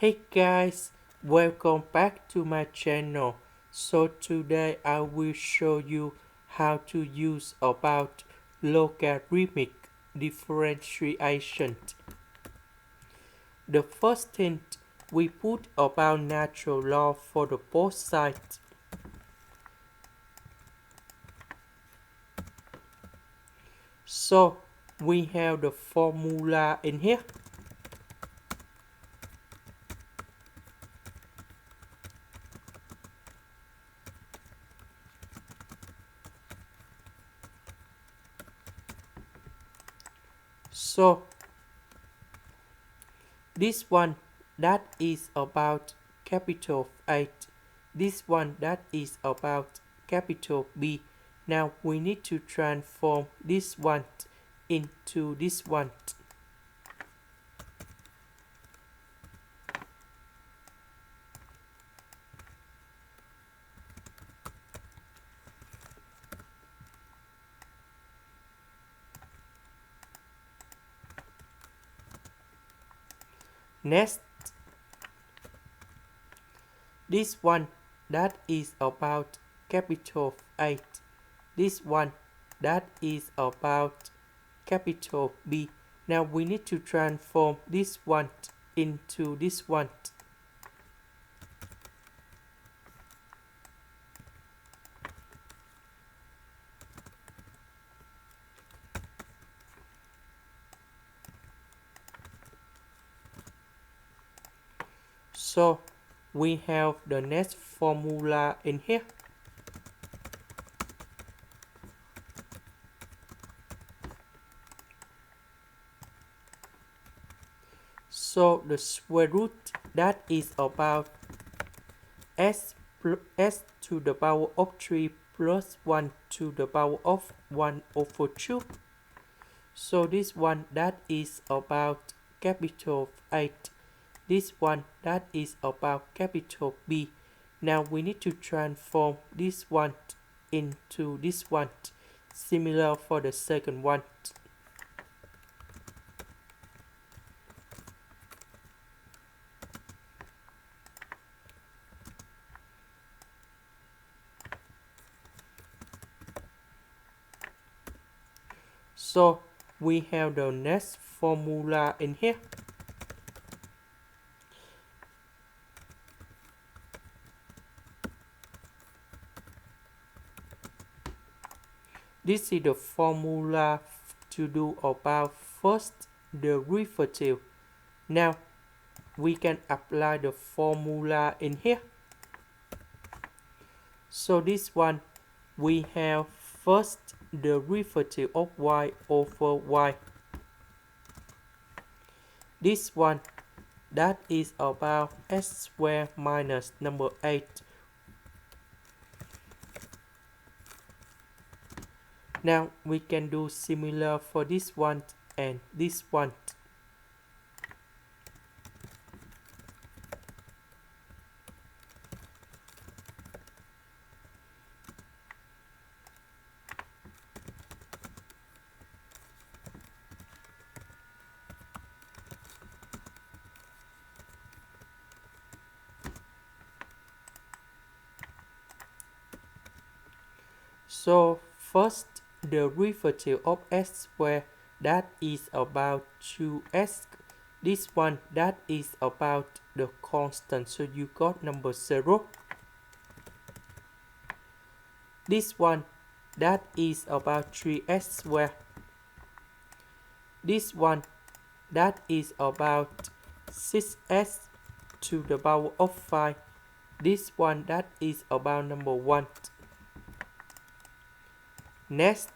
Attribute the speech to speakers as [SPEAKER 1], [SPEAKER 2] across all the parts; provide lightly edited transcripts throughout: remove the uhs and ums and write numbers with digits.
[SPEAKER 1] Hey guys, welcome back to my channel. So today I will show you how to use about logarithmic differentiation. The first thing we put about natural law for the both sides. So we have the formula in here. So this one that is about capital 8. This one that is about capital B. Now we need to transform this one into this one. Next, this one that is about capital 8. This one that is about capital B. Now we need to transform this one into this one. So we have the next formula in here. So the square root that is about s to the power of 3 plus 1 to the power of 1 over 2. So this one that is about capital 8. This one that is about capital B. Now we need to transform this one into this one. Similar for the second one. So we have the next formula in here. This is the formula to do about first derivative. Now we can apply the formula in here. So this one we have first derivative of y over y. This one that is about s squared minus number 8. Now we can do similar for this one and this one. So first derivative of s squared that is about 2s. This one that is about the constant, so you got number 0. This one that is about 3s squared. This one that is about 6s to the power of 5. This one that is about number 1. Next,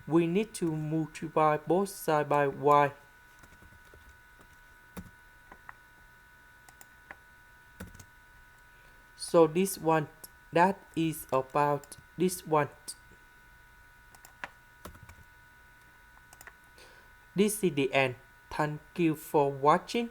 [SPEAKER 1] we need to multiply both sides by y. So this one that is about this one. This is the end. Thank you for watching.